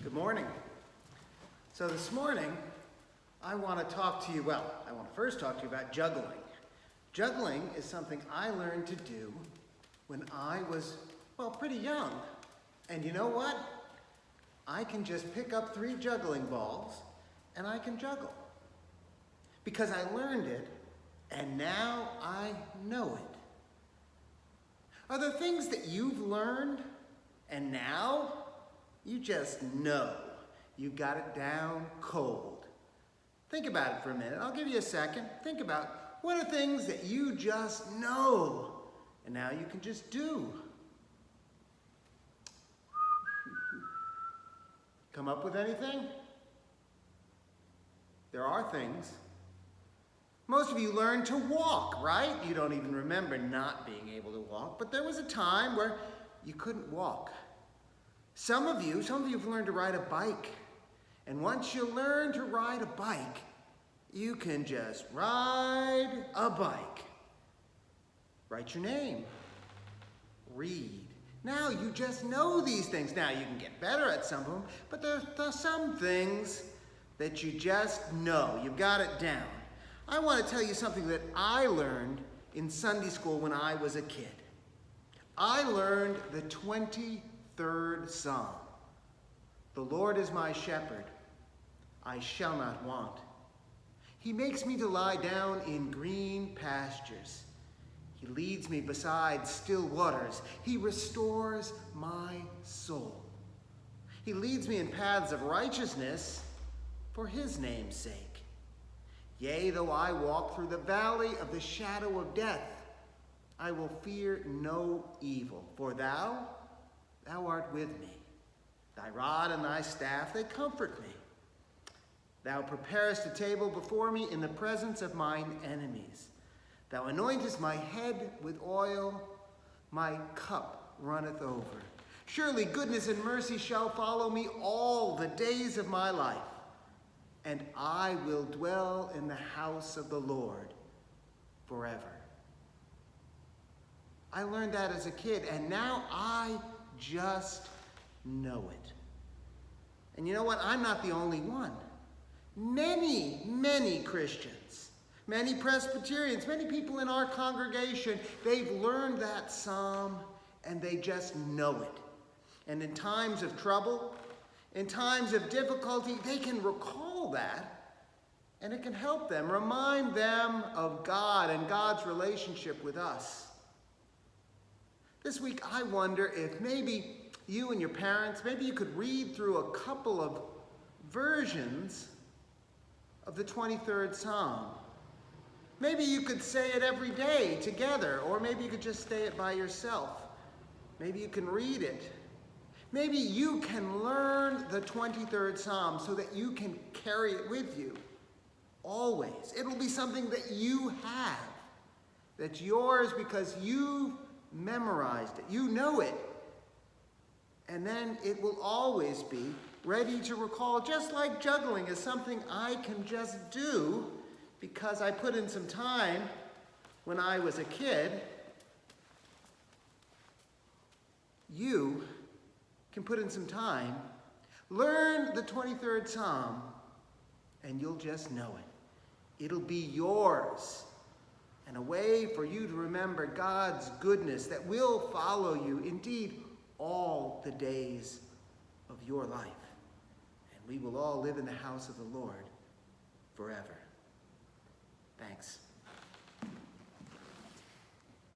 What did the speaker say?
Good morning. So this morning, I want to talk to you, I want to first talk to you about juggling. Juggling is something I learned to do when I was, pretty young. And you know what? I can just pick up 3 juggling balls and I can juggle. Because I learned it and now I know it. Are there things that you've learned and now you just know? You got it down cold. Think about it for a minute. I'll give you a second. Think about what are things that you just know and now you can just do. Come up with anything? There are things. Most of you learned to walk, right? You don't even remember not being able to walk, but there was a time where you couldn't walk. Some of you have learned to ride a bike. And once you learn to ride a bike, you can just ride a bike. Write your name. Read. Now you just know these things. Now you can get better at some of them, but there are some things that you just know. You've got it down. I want to tell you something that I learned in Sunday school when I was a kid. I learned the 23rd Psalm. The Lord is my shepherd, I shall not want. He makes me to lie down in green pastures. He leads me beside still waters. He restores my soul. He leads me in paths of righteousness for his name's sake. Yea, though I walk through the valley of the shadow of death, I will fear no evil, for thou art with me. Thy rod and thy staff, they comfort me. Thou preparest a table before me in the presence of mine enemies. Thou anointest my head with oil, my cup runneth over. Surely goodness and mercy shall follow me all the days of my life, and I will dwell in the house of the Lord forever. I learned that as a kid, and now I just know it. And you know what? I'm not the only one. Many Christians, many Presbyterians, many people in our congregation, they've learned that psalm and they just know it. And in times of trouble, in times of difficulty, they can recall that and it can help them, remind them of God and God's relationship with us. This week, I wonder if maybe you and your parents, maybe you could read through a couple of versions of the 23rd Psalm. Maybe you could say it every day together, or maybe you could just say it by yourself. Maybe you can read it. Maybe you can learn the 23rd Psalm so that you can carry it with you always. It'll be something that you have, that's yours because you've memorized it. You know it. And then it will always be ready to recall, just like juggling is something I can just do because I put in some time when I was a kid. You can put in some time, learn the 23rd Psalm, and you'll just know it. It'll be yours. And a way for you to remember God's goodness that will follow you, indeed, all the days of your life. And we will all live in the house of the Lord forever. Thanks.